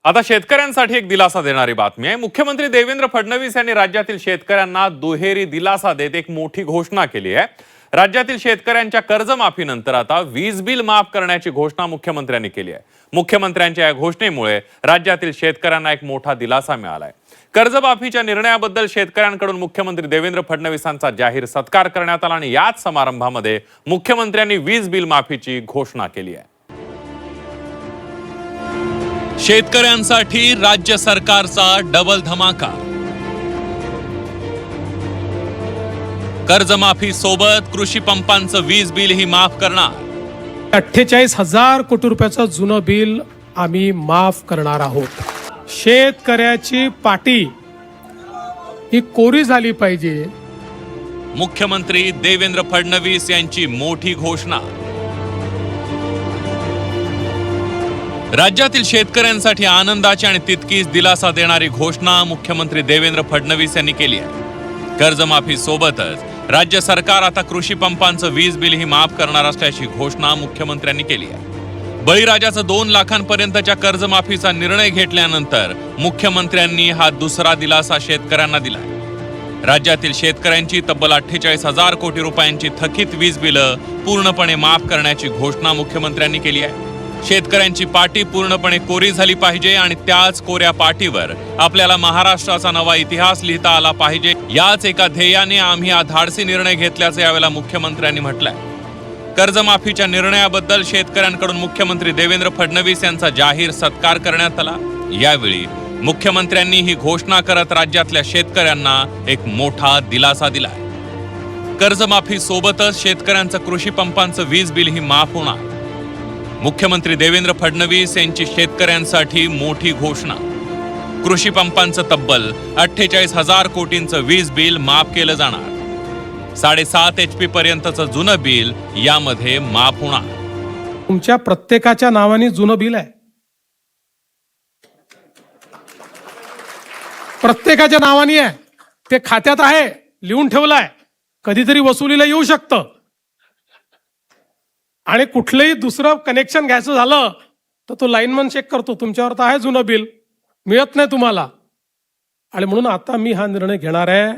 आता शेतकऱ्यांसाठी एक दिलासा देणारी बातमी आहे। मुख्यमंत्री देवेंद्र फडणवीस यांनी राज्यातील शेतकऱ्यांना दुहेरी दिलासा देत एक मोठी घोषणा केली आहे। राज्यातील शेतकऱ्यांच्या कर्जमाफीनंतर आता वीज बिल माफ करण्याची घोषणा मुख्यमंत्र्यांनी केली आहे। मुख्यमंत्र्यांच्या या घोषणेमुळे राज्यातील शेतकऱ्यांना एक मोठा दिलासा मिळाला आहे। कर्जमाफीच्या निर्णयाबद्दल शेतकऱ्यांकडून मुख्यमंत्री देवेंद्र फडणवीसांचा जाहीर सत्कार करण्यात आला आणि याच समारंभामध्ये मुख्यमंत्र्यांनी वीज बिल माफीची घोषणा केली आहे। शेतकऱ्यांसाठी राज्य सरकारचा डबल धमाका। कर्जमाफी सोबत कृषी पंपांचं वीज बिल ही माफ करणार। 48,000 कोटी रुपयाचं जुनं बिल आम्ही माफ करणार आहोत। शेतकऱ्याची पाटी ही कोरी झाली पाहिजे। मुख्यमंत्री देवेंद्र फडणवीस यांची मोठी घोषणा। राज्यातील शेतकऱ्यांसाठी आनंदाची आणि तितकीच दिलासा देणारी घोषणा मुख्यमंत्री देवेंद्र फडणवीस यांनी केली आहे। कर्जमाफी सोबतच राज्य सरकार आता कृषी पंपांचं वीज बिल ही माफ करणार असल्याची घोषणा मुख्यमंत्र्यांनी केली आहे। बळीराजाचं 2 लाखांपर्यंतच्या कर्जमाफीचा निर्णय घेतल्यानंतर मुख्यमंत्र्यांनी हा दुसरा दिलासा शेतकऱ्यांना दिला। राज्यातील शेतकऱ्यांची तब्बल 48,000 कोटी रुपयांची थकीत वीज बिलं पूर्णपणे माफ करण्याची घोषणा मुख्यमंत्र्यांनी केली आहे। शेतकऱ्यांची पाटी पूर्णपणे कोरी झाली पाहिजे आणि त्याच कोऱ्या पाटीवर आपल्याला महाराष्ट्राचा नवा इतिहास लिहिता आला पाहिजे, याच एका ध्येयाने आम्ही हा धाडसी निर्णय घेतल्याचे यावेळेला मुख्यमंत्र्यांनी म्हटलंय। कर्जमाफीच्या निर्णयाबद्दल शेतकऱ्यांकडून मुख्यमंत्री देवेंद्र फडणवीस यांचा जाहीर सत्कार करण्यात आला। यावेळी मुख्यमंत्र्यांनी ही घोषणा करत राज्यातल्या शेतकऱ्यांना एक मोठा दिलासा दिलाय। कर्जमाफी सोबतच शेतकऱ्यांचं कृषी पंपांचं वीज बिल ही माफ होणार। मुख्यमंत्री देवेंद्र फडणवीस यांची शेतकऱ्यांसाठी मोठी घोषणा। कृषी पंपांचं तब्बल 48,000 कोटींचं वीज बिल माफ केलं जाणार। 7.5 HP पर्यंतचं जुनं बिल यामध्ये माफ होणार। तुमच्या प्रत्येकाच्या नावाने जुनं बिल आहे, प्रत्येकाच्या नावाने आहे, ते खात्यात आहे, लिहून ठेवलंय, कधीतरी वसुलीला येऊ शकतं। आणि कुठलंही दुसरं कनेक्शन घ्यायचं झालं तर तो लाईनमन चेक करतो, तुमच्यावर तर आहे जुनं बिल, मिळत नाही तुम्हाला। आणि म्हणून आता मी हा निर्णय घेणार आहे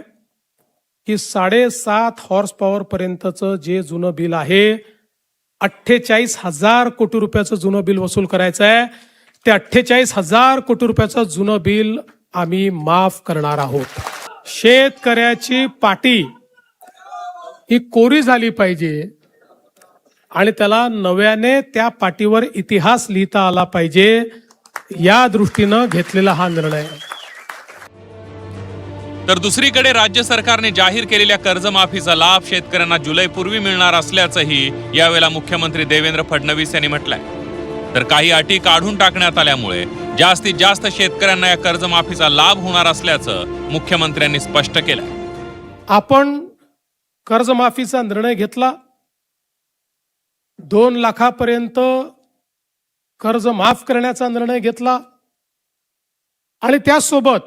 की 7.5 हॉर्स पॉवर पर्यंतचं जे जुनं बिल आहे, 48,000 कोटी रुपयाचं जुनं बिल वसूल करायचं आहे। ते 48,000 कोटी रुपयाचं जुनं बिल आम्ही माफ करणार आहोत। शेतकऱ्याची पाटी ही कोरी झाली पाहिजे आणि त्याला नव्याने त्या पाटीवर इतिहास लिहिता आला पाहिजे, या दृष्टीनं घेतलेला हा निर्णय। तर दुसरीकडे राज्य सरकारने जाहीर केलेल्या कर्जमाफीचा लाभ शेतकऱ्यांना जुलैपूर्वी मिळणार असल्याचंही यावेळेला मुख्यमंत्री देवेंद्र फडणवीस यांनी म्हटलंय। तर काही अटी काढून टाकण्यात आल्यामुळे जास्तीत जास्त शेतकऱ्यांना या कर्जमाफीचा लाभ होणार असल्याचं मुख्यमंत्र्यांनी स्पष्ट केलंय। आपण कर्जमाफीचा निर्णय घेतला, 2 लाखापर्यंत कर्ज माफ करण्याचा निर्णय घेतला आणि त्यासोबत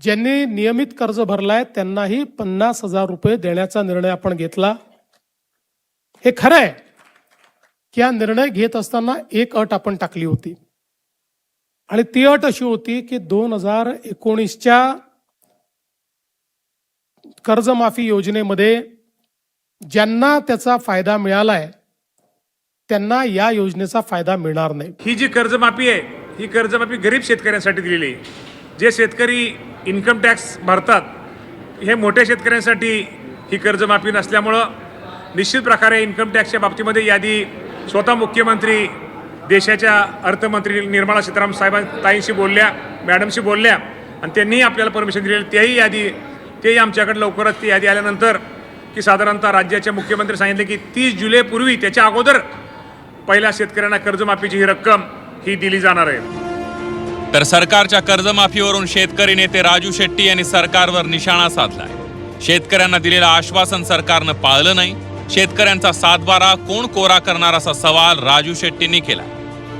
ज्यांनी नियमित कर्ज भरलाय त्यांनाही 50,000 रुपये देण्याचा निर्णय आपण घेतला। हे खरं आहे की हा निर्णय घेत असताना एक अट आपण टाकली होती आणि ती अट अशी होती की 2019च्या कर्जमाफी योजनेमध्ये ज्यांना त्याचा फायदा मिळालाय त्यांना या योजनेचा फायदा मिळणार नाही। ही जी कर्जमाफी आहे, ही कर्जमाफी गरीब शेतकऱ्यांसाठी दिलेली आहे। जे शेतकरी इन्कम टॅक्स भरतात, हे मोठ्या शेतकऱ्यांसाठी ही कर्जमाफी नसल्यामुळं निश्चित प्रकारे इन्कम टॅक्सच्या बाबतीमध्ये यादी स्वतः मुख्यमंत्री देशाच्या अर्थमंत्री निर्मला सीतारामन ताईंशी बोलल्या, मॅडमशी बोलल्या आणि त्यांनीही आपल्याला परमिशन दिलेली। तेही आमच्याकडे लवकरच ती यादी आल्यानंतर की साधारणतः राज्याचे मुख्यमंत्री सांगितले की 30 जुलैपूर्वी, त्याच्या अगोदर पहिल्या शेतकऱ्यांना कर्जमाफीची ही रक्कम ही दिली जाणार आहे। तर सरकारच्या कर्जमाफीवरून शेतकरी नेते राजू शेट्टी यांनी सरकारवर निशाणा साधलाय। शेतकऱ्यांना दिलेलं आश्वासन सरकारनं पाळलं नाही। शेतकऱ्यांचा 7/12 कोण कोरा करणार असा सवाल राजू शेट्टींनी केला।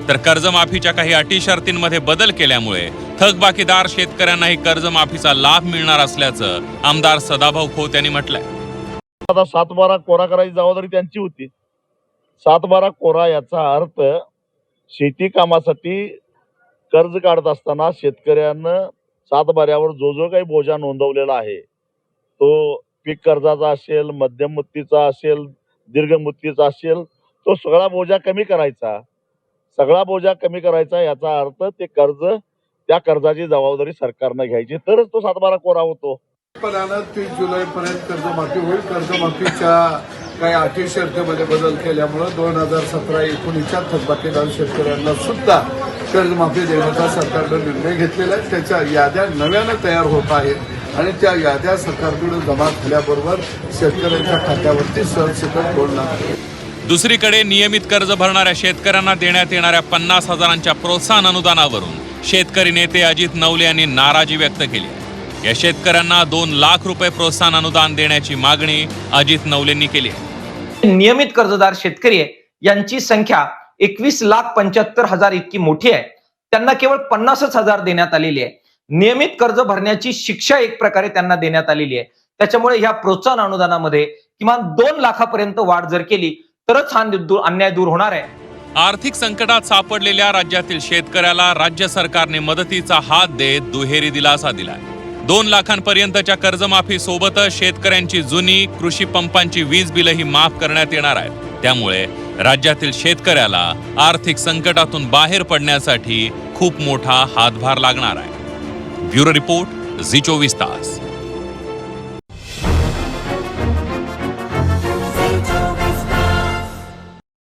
तर कर्जमाफीच्या काही अटी शर्तींमध्ये बदल केल्यामुळे थकबाकीदार शेतकऱ्यांना ही कर्जमाफीचा लाभ मिळणार असल्याचं आमदार सदाभाऊ खोत यांनी म्हटलंय। आता 7/12 कोरा करायची जबाबदारी त्यांची होती। 7/12 कोरा याचा अर्थ शेती कामासाठी कर्ज काढत असताना शेतकऱ्यांना सातबाऱ्यावर जो जो काही बोजा नोंदवलेला आहे तो पीक कर्जाचा असेल, मध्यम मुदतीचा असेल, दीर्घ मुदतीचा असेल, तो सगळा बोजा कमी करायचा. सगळा बोजा कमी करायचा याचा अर्थ ते कर्ज, त्या कर्जाची जबाबदारी सरकारनं घ्यायची, तरच तो सातबारा कोरा होतो. 30 जुलैपर्यंत कर्जमाफी होईल. कर्जमाफीच्या काही अटी शर्तीमध्ये बदल केल्यामुळे 2017-19च्या थकबाकीदार शेतकऱ्यांना सुद्धा कर्जमाफी देण्याचा सरकारनं निर्णय घेतलेला आहे. त्याच्या याद्या नव्यानं तयार होत आहेत आणि त्या याद्या सरकारकडे जमा झाल्याबरोबर शेतकऱ्यांच्या खात्यावरती सरसकट बोलणार. दुसरीकडे नियमित कर्ज भरणाऱ्या शेतकऱ्यांना देण्यात येणाऱ्या 50,000च्या प्रोत्साहन अनुदानावरून शेतकरी नेते अजित नवले यांनी नाराजी व्यक्त केली. या शेतकऱ्यांना 2 लाख रुपये प्रोत्साहन अनुदान देण्याची मागणी अजित नवलेंनी केली आहे. नियमित कर्जदार शेतकरी आहे यांची संख्या 21,75,000 इतकी मोठी आहे. त्यांना केवळ 50,000 देण्यात आलेली आहे. नियमित कर्ज भरण्याची शिक्षा एक प्रकारे त्यांना देण्यात आलेली आहे. त्याच्यामुळे ह्या प्रोत्साहन अनुदानामध्ये किमान 2 लाखापर्यंत वाढ जर केली तरच हा अन्याय दूर होणार आहे. आर्थिक संकटात सापडलेल्या राज्यातील शेतकऱ्याला राज्य सरकारने मदतीचा हात देत दुहेरी दिलासा दिलाय. 2 लाखांपर्यंतच्या कर्जमाफी सोबतच शेतकऱ्यांची जुनी कृषी पंपांची वीज बिलही माफ करण्यात येणार आहेत. त्यामुळे राज्यातील शेतकऱ्याला आर्थिक संकटातून बाहेर पडण्यासाठी खूप मोठा हातभार लागणार आहे. ब्युरो रिपोर्ट, झी 24 तास.